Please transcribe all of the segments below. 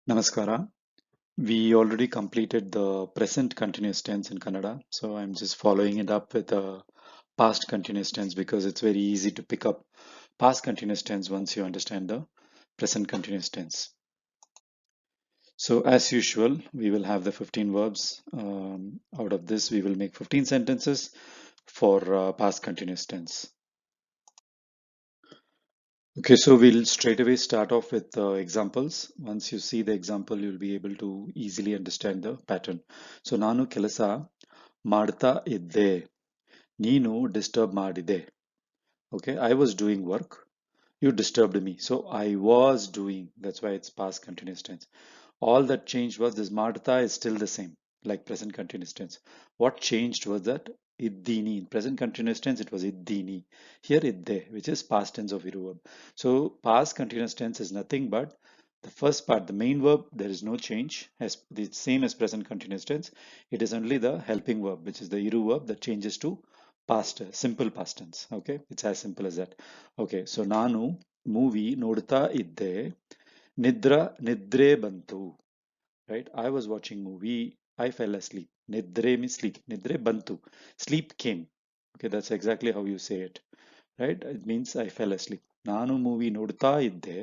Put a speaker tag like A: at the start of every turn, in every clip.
A: Namaskara. We already completed the present continuous tense in Kannada, so I'm just following it up with a past continuous tense because it's very easy to pick up past continuous tense once you understand the present continuous tense. So as usual, we will have the 15 verbs. Out of this, we will make 15 sentences for past continuous tense. Okay, so we'll straight away start off with examples. Once you see the example, you'll be able to easily understand the pattern. So ನಾನು ಕೆಲಸ ಮಾಡ್ತಾ ಇದ್ದೆ. ನೀನು disturb ಮಾಡಿದೆ. Okay, I was doing work. You disturbed me. So I was doing. That's why it's past continuous tense. All that changed was this ಮಾಡ್ತಾ is still the same, like present continuous tense. What changed was that iddini. In present continuous tense, it was iddini. Here idde, which is past tense of iru verb. So past continuous tense is nothing but the first part, the main verb, there is no change, as the same as present continuous tense. It is only the helping verb, which is the iru verb, that changes to past, simple past tense. Okay, it's as simple as that. Okay, so ನಾನು movie ನೋಡ್ತಾ ಇದ್ದೆ. ನಿದ್ರೆ ಬಂತು. Right? I was watching movie. I fell asleep. Nidre means sleep. Nidre bantu. Sleep came. Okay, that's exactly how you say it. Right? It means I fell asleep. ನಾನು movie ನೋಡ್ತಾ ಇದ್ದೆ.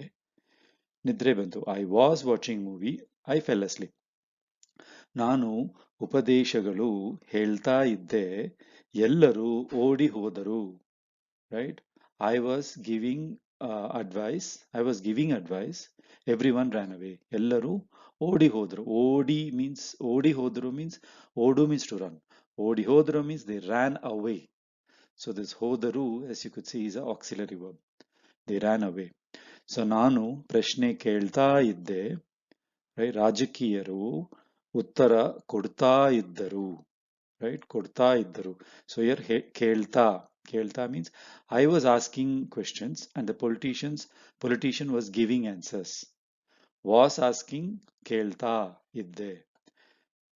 A: ನಿದ್ರೆ ಬಂತು. I was watching movie. I fell asleep. ನಾನು ಉಪದೇಶಗಳು ಹೇಳ್ತಾ ಇದ್ದೆ. ಎಲ್ಲರೂ ಓಡಿ ಹೋದರು. Right? I was giving advice. I was giving advice. Everyone ran away. ಎಲ್ಲರೂ ಓಡಿ ಹೋದ್ರು. ಓಡಿ ಹೋದ್ರು means ಓಡು means to run. ಓಡಿ ಹೋದ್ರು means they ran away. So this ಹೋದರು, as you could see, is an auxiliary verb. They ran away. So ನಾನು ಪ್ರಶ್ನೆ ಕೇಳ್ತಾ ಇದ್ದೆ. Right? ರಾಜಕೀಯರು ಉತ್ತರ ಕೊಡ್ತಾ ಇದ್ದರು. Right? ಕೊಡ್ತಾ ಇದ್ದರು. So here ಕೇಳ್ತಾ. Kelta means I was asking questions and the politician was giving answers. Was asking kelta idde.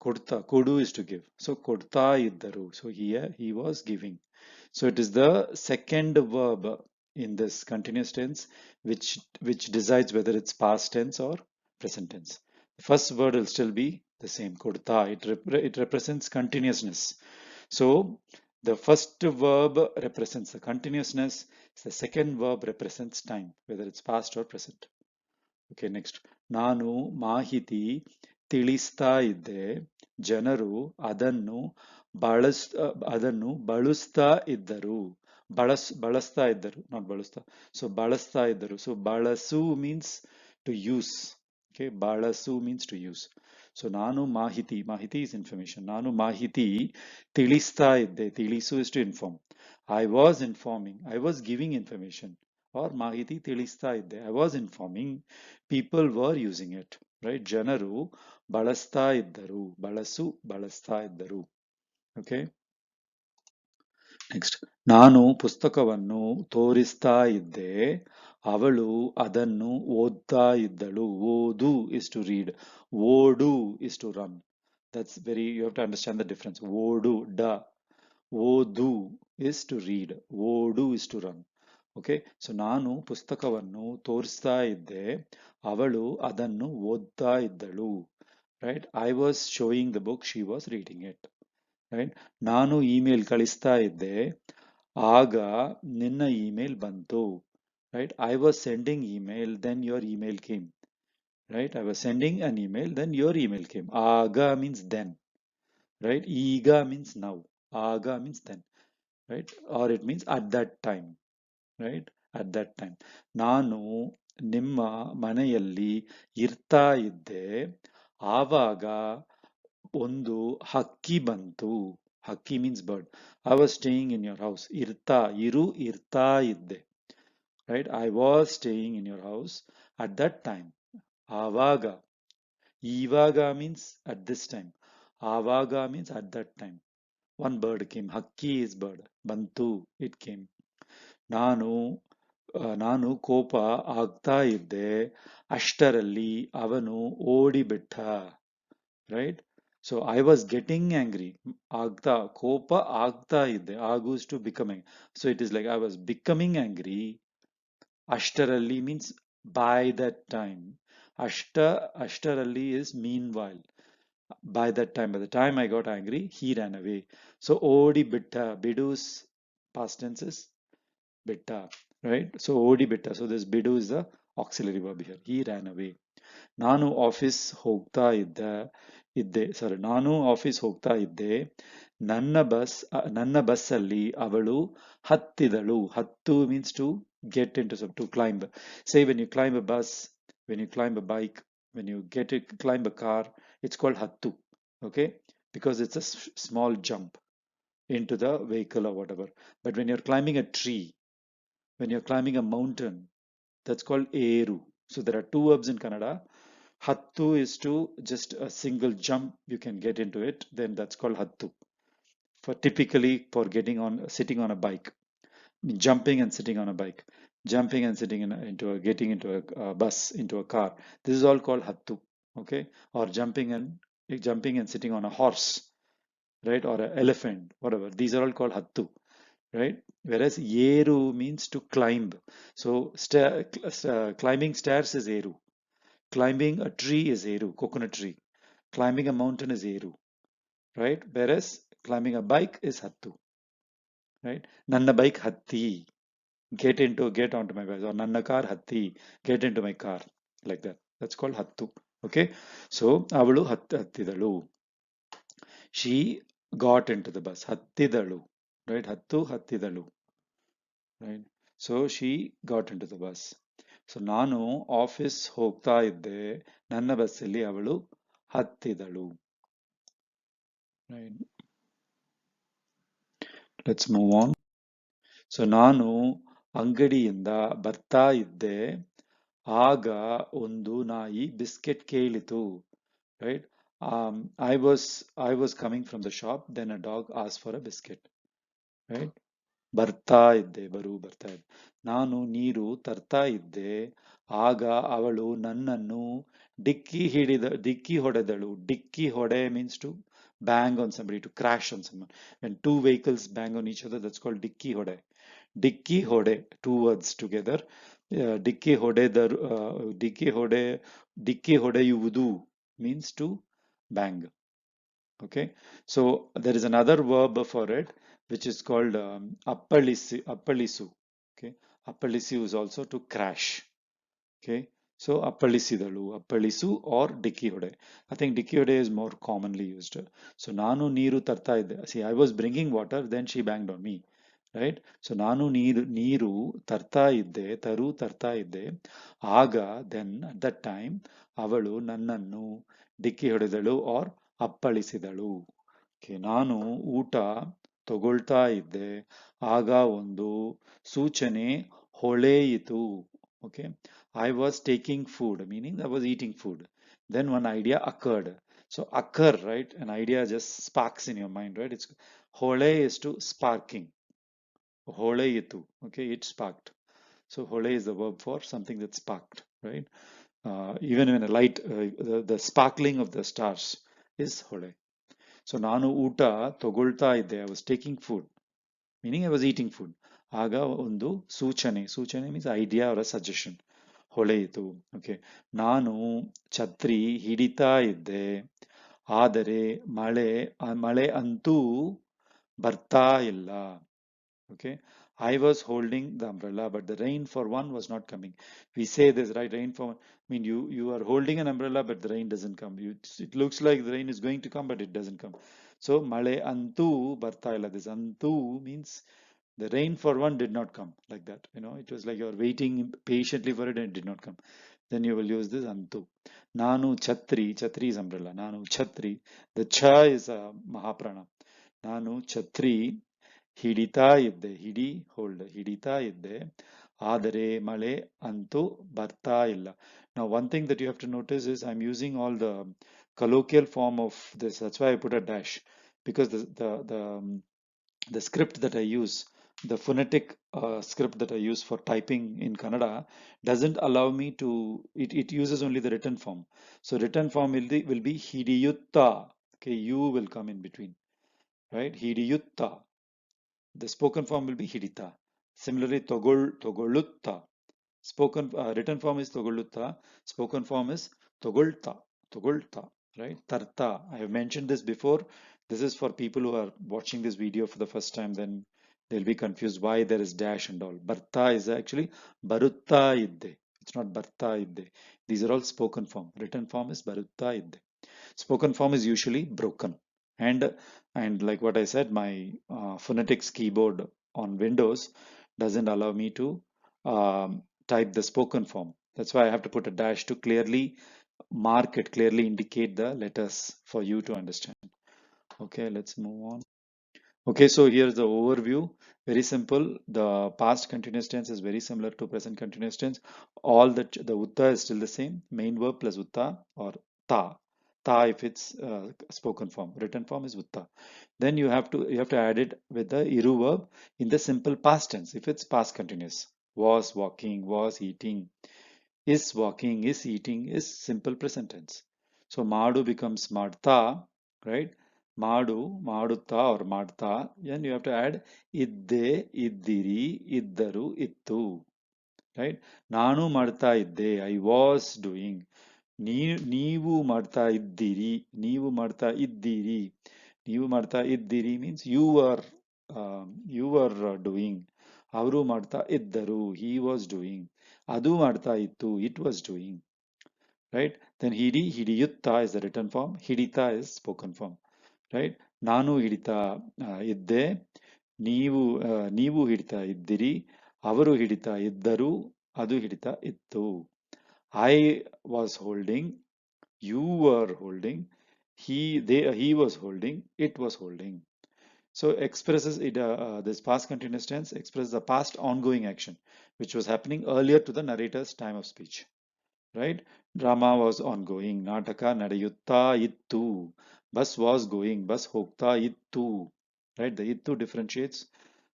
A: Kodta, kodu is to give. So kodta iddaru. So here he was giving. So it is the second verb in this continuous tense which decides whether it's past tense or present tense. The first word will still be the same, kodta. It represents continuousness. So the first verb represents the continuousness. The second verb represents time, whether it's past or present. Okay, next. ನಾನು ಮಾಹಿತಿ ತಿಳಿಸ್ತಾ ಇದ್ದೆ. ಜನರು ಅದನ್ನು ಬಳಸ್ತಾ ಇದ್ದರು. ಬಳಸ್ತಾ ಇದ್ದರು, not ಬಳಸ್ತಾ. So ಬಳಸ್ತಾ ಇದ್ದರು. So ಬಳಸು means to use. Okay, ಬಳಸು means to use. So ನಾನು ಮಾಹಿತಿ is information. ನಾನು ಮಾಹಿತಿ ತಿಳಿಸ್ತಾ ಇದ್ದೆ. ತಿಳಿಸು is to inform. I was informing. I was giving information. Or ಮಾಹಿತಿ ತಿಳಿಸ್ತಾ ಇದ್ದೆ. I was informing. People were using it. Right? ಜನರು ಬಳಸ್ತಾ ಇದ್ದರು. ಬಳಸ್ತಾ ಇದ್ದರು. Okay? ನೆಕ್ಸ್ಟ್. ನಾನು ಪುಸ್ತಕವನ್ನು ತೋರಿಸ್ತಾ ಇದ್ದೆ. ಅವಳು ಅದನ್ನು ಓದ್ತಾ ಇದ್ದಳು. ಓದು is to read. ಓಡು is to run. That's very, you have to understand the difference. ಓಡು, da. ಓದು is to read. ಓಡು is to run. Okay, so ನಾನು ಪುಸ್ತಕವನ್ನು ತೋರಿಸ್ತಾ ಇದ್ದೆ. ಅವಳು ಅದನ್ನು ಓದ್ತಾ ಇದ್ದಳು. Right? I was showing the book, she was reading it. Right? ನಾನು ಇಮೇಲ್ ಕಳಿಸ್ತಾ ಇದ್ದೆ. ಆಗ ನಿನ್ನ ಇಮೇಲ್ ಬಂತು. Right? I was sending email, then your email came. Right? I was sending an email, then your email came. Aga means then. Right? Iga means now. Aga means then. Right? Or it means at that time. Right? At that time. ನಾನು ನಿಮ್ಮ ಮನೆಯಲ್ಲಿ ಇರ್ತಾ ಇದ್ದೆ. ಆವಾಗ ಒಂದು ಹಕ್ಕಿ ಬಂತು. ಹಕ್ಕಿ means bird. I was staying in your house. ಇರ್ತಾ ಇದ್ದೆ. Right? I was staying in your house at that time. ಆವಾಗ. ಇವಾಗ means at this time. ಆವಾಗ means at that time. One bird came. ಹಕ್ಕಿ is bird. ಬಂತು. It came. ನಾನು ಕೋಪ ಆಗ್ತಾ ಇದ್ದೆ. ಅಷ್ಟರಲ್ಲಿ ಅವನು ಓಡಿಬಿಟ್ಟ. Right? So I was getting angry. ಆಗ್ತಾ, ಕೋಪ ಆಗ್ತಾ ಇದ್ದೆ. ಆಗುಸ್ to becoming. So it is like I was becoming angry. ಅಷ್ಟರಲ್ಲಿ means by that time. Ashtaralli is meanwhile. By the time I got angry, he ran away. So odi bitta, bidu's past tense is bitta, right? So odi bitta. So this bidu is the auxiliary verb here. He ran away. ನಾನು office ಹೋಗ್ತಾ ಇದ್ದೆ ನಾನು office ಹೋಗ್ತಾ ಇದ್ದೆ. ನನ್ನ bus ಅಲ್ಲಿ ಅವಳು ಹತ್ತಿದಳು. ಹತ್ತು means to get into climb. Say when you climb a bus, when you climb a bike, when you climb a car, it's called hattu. Okay, because it's a small jump into the vehicle or whatever. But when you're climbing a tree, when you're climbing a mountain, that's called eru. So there are two verbs in Kannada. Hattu is to just a single jump, you can get into it, then that's called hattu. For typically for getting on, sitting on a bike, jumping and sitting on a bike, jumping and sitting getting into a bus, into a car. This is all called hattu. Okay, or jumping and sitting on a horse, right, or an elephant, whatever. These are all called hattu, right? Whereas yeru means to climb. So climbing stairs is eru. Climbing a tree is eru, coconut tree. Climbing a mountain is eru, right? Whereas climbing a bike is hattu, right? Nanna bike hatti, get onto my bike, or nanna car hatti, get into my car, like that. That's called hattu. Okay, so avalu hattidalu. She got into the bus. Hattidalu, right? Hattu hattidalu, right? So she got into the bus. So ನಾನು office ಹೋಗ್ತಾ ಇದ್ದೆ. ನನ್ನ ಬಸ್ಸಲ್ಲಿ ಅವಳು ಹತ್ತಿದಳು. Right. Let's move on. So ನಾನು ಅಂಗಡಿಯಿಂದ ಬರ್ತಾ ಇದ್ದೆ. ಆಗ ಒಂದು ನಾಯಿ biscuit ಕೇಳಿತು. Right. I was coming from the shop. Then a dog asked for a biscuit. Right. ಬರ್ತಾ ಇದ್ದೆ, ಬರ್ತಾ ಇದ್ದೆ. ನಾನು ನೀರು ತರ್ತಾ ಇದ್ದೆ. ಆಗ ಅವಳು ನನ್ನನ್ನು ಡಿಕ್ಕಿ ಹೊಡೆದಳು. ಡಿಕ್ಕಿ ಹೊಡೆ means to bang on somebody, to crash on someone. When two vehicles bang on each other, that's called ಡಿಕ್ಕಿ ಹೊಡೆ. ಡಿಕ್ಕಿ ಹೊಡೆ, two words together. ಡಿಕ್ಕಿ ಹೊಡೆದರು, ಡಿಕ್ಕಿ ಹೊಡೆಯುವುದು means to bang. Okay, so there is another verb for it, which is called appalisu. Okay, appalisu is also to crash. Okay, so appalisidalu, appalisu or dikki hode. I think dikki hode is more commonly used. So nanu neeru tarta idde. See, I was bringing water, then she banged on me, right? So nanu neeru tarta idde, taru tarta idde. Aga, then at that time, avalu nannannu dikki ಹೊಡೆದಳು or ಅಪ್ಪಳಿಸಿದಳು. Okay, ನಾನು ಊಟ ತಗೊಳ್ತಾ ಇದ್ದೆ. ಆಗ ಒಂದು ಸೂಚನೆ ಹೊಳೆಯಿತು. Okay, I was taking food, meaning I was eating food. Then one idea occurred. So occur, right? An idea just sparks in your mind, right? It's hole is to sparking. Holeyitu. Okay, it sparked. So hole is the verb for something that sparked, right? Even when a light, the sparkling of the stars is hole. So ನಾನು ಊಟ ತಗೊಳ್ತಾ ಇದ್ದೆ. I was taking food, meaning I was eating food. ಆಗ ಒಂದು ಸೂಚನೆ means idea or a suggestion. ಹೊಳೆಯಿತು. Okay. ನಾನು ಛತ್ರಿ ಹಿಡಿತಾ ಇದ್ದೆ. ಆದರೆ ಮಳೆ ಅಂತೂ ಬರ್ತಾ ಇಲ್ಲ. Okay. I was holding the umbrella, but the rain for one was not coming. We say this, right? Rain for one. I mean, you are holding an umbrella, but the rain doesn't come. It looks like the rain is going to come, but it doesn't come. So, male antu barta illa. This antu means the rain for one did not come, like that. You know, it was like you're waiting patiently for it and it did not come. Then you will use this antu. Nanu chhatri is umbrella. Nanu chhatri. The cha is a mahaprana. Nanu chhatri ಹಿಡಿತಾ ಇದ್ದೆ. ಹಿಡಿತಾ ಇದ್ದೆ. ಆದರೆ ಮಳೆ ಅಂತೂ ಬರ್ತಾ ಇಲ್ಲ. Now, one thing that you have to notice is I'm using all the colloquial form of this. That's why I put a dash, because the script that I use, the phonetic script that I use for typing in Kannada, doesn't allow me to. It uses only the written form. So written form will be hidiyutta. Okay, you will come in between, right? Hidiyutta. The spoken form will be hidita. Similarly, togolutta. Spoken written form is togolutta, spoken form is togolta, togolta, right? Tarta. I have mentioned this before. This is for people who are watching this video for the first time, then they'll be confused why there is dash and all. Barta is actually barutta idde. It's not barta idde. These are all spoken form. Written form is barutta idde. Spoken form is usually broken. And like what I said, my phonetics keyboard on Windows doesn't allow me to type the spoken form. That's why I have to put a dash to clearly mark it, clearly indicate the letters for you to understand. Okay, let's move on. Okay, so here's the overview. Very simple. The past continuous tense is very similar to present continuous tense. All the utta is still the same. Main verb plus utta or ta. Ta if it's spoken form. Written form is utta. Then you have to add it with the iru verb in the simple past tense if it's past continuous. Was walking, was eating, is walking, is eating, is simple present tense. So Madu becomes Madta, right? Madu, Madutta or Madta. Then you have to add Idde, Iddiri, Iddaru, Ittu, right? Nanu Madta Idde, I was doing. ನೀವು ಮಾಡ್ತಾ ಇದ್ದೀರಿ, ನೀವು ಮಾಡ್ತಾ ಇದ್ದೀರಿ, ನೀವು ಮಾಡ್ತಾ ಇದ್ದೀರಿ means you were doing. ಅವರು ಮಾಡ್ತಾ ಇದ್ದರು, he was doing. ಅದು ಮಾಡ್ತಾ ಇತ್ತು, it was doing, right? Then ಹಿಡಿಯುತ್ತಾ is the written form, ಹಿಡಿತಾ is spoken form, right? ನಾನು ಹಿಡಿತಾ ಇದ್ದೆ, ನೀವು ಹಿಡಿತಾ ಇದ್ದಿರಿ, ಅವರು ಹಿಡಿತಾ ಇದ್ದರು, ಅದು ಹಿಡಿತಾ ಇತ್ತು. I was holding, you were holding, he was holding, it was holding. So expresses it, this past continuous tense expresses the past ongoing action which was happening earlier to the narrator's time of speech, right? Drama was ongoing, nataka nadayutta ittu, bus was going, bus hogta ittu, right? The ittu differentiates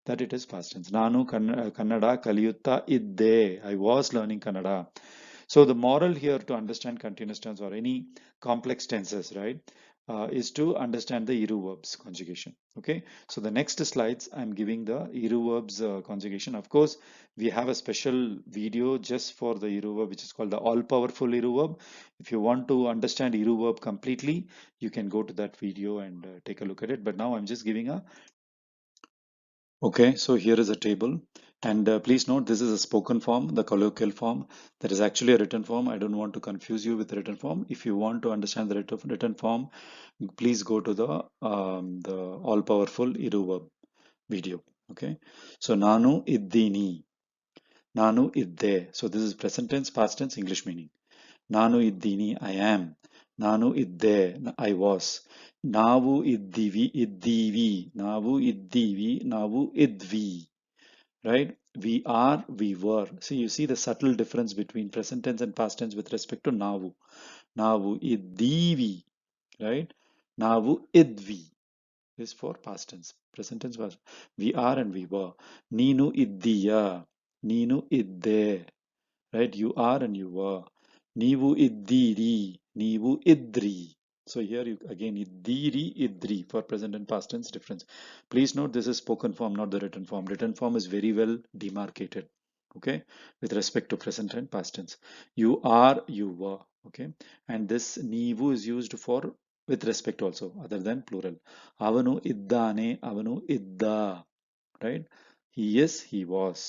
A: that it is past tense. Nanu kannada kaliyutta idde, I was learning kannada. So the moral here to understand continuous tense or any complex tenses, right, is to understand the iru verbs conjugation. Okay, so the next slides I'm giving the iru verbs conjugation. Of course, we have a special video just for the iru verb, which is called the all powerful iru verb. If you want to understand iru verb completely, you can go to that video and take a look at it. But now I'm just giving a Okay, so here is a table, and please note this is a spoken form, the colloquial form. There is actually a written form. I don't want to confuse you with the written form. If you want to understand the written form, please go to the all-powerful Iru verb video. Okay, so Nanu iddini, Nanu idde. So this is present tense, past tense, English meaning. ನಾನು ಇದ್ದೀನಿ, I am. ನಾನು ಇದ್ದೆ, I was. ನಾವು ಇದ್ದೀವಿ, ನಾವು ಇದ್ದೀವಿ, ನಾವು ಇದ್ವಿ. Right? We are, we were. So you see the subtle difference between present tense and past tense with respect to ನಾವು. ನಾವು ಇದ್ದೀವಿ, right? ನಾವು ಇದ್ವಿ is for past tense. Present tense was we are and we were. ನೀನು ಇದ್ದೀಯಾ, ನೀನು ಇದ್ದೆ, right? You are and you were. ನೀವು ಇದ್ದೀರಿ, ನೀವು ಇದ್ರಿ. So here you again iddiri, idri for present and past tense difference. Please note this is spoken form, not the written form. Written form is very well demarcated, okay, with respect to present and past tense. You are, you were, okay, and this ನೀವು is used for with respect also, other than plural. ಅವನು ಇದ್ದಾನೆ, ಅವನು ಇದ್ದ, right? He is, he was.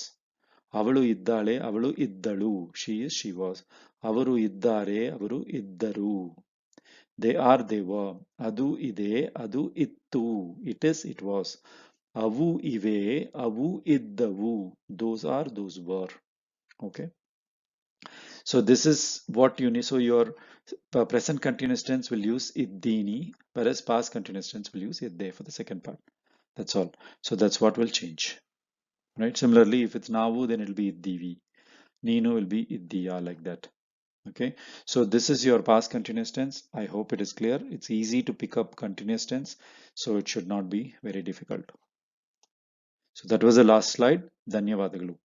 A: ಅವಳು ಇದ್ದಾಳೆ, ಅವಳು ಇದ್ದಳು, she is, she was. ಅವರು ಇದ್ದಾರೆ, ಅವರು ಇದ್ದರು. They are, they were. ಅದು ಇದೆ, ಅದು ಇತ್ತು, it is, it was. ಅವು ಇವೆ, ಅವು ಇದ್ದವು. Those are, those were. Okay. So this is what you need. So your present continuous tense will use iddini, whereas past continuous tense will use idde for the second part. That's all. So that's what will change. Right? Similarly, if it's navu, then it will be iddivi. Nino will be iddiya, like that. Okay, so this is your past continuous tense. I hope it is clear. It's easy to pick up continuous tense, so it should not be very difficult. So that was the last slide. Dhanyavadalu.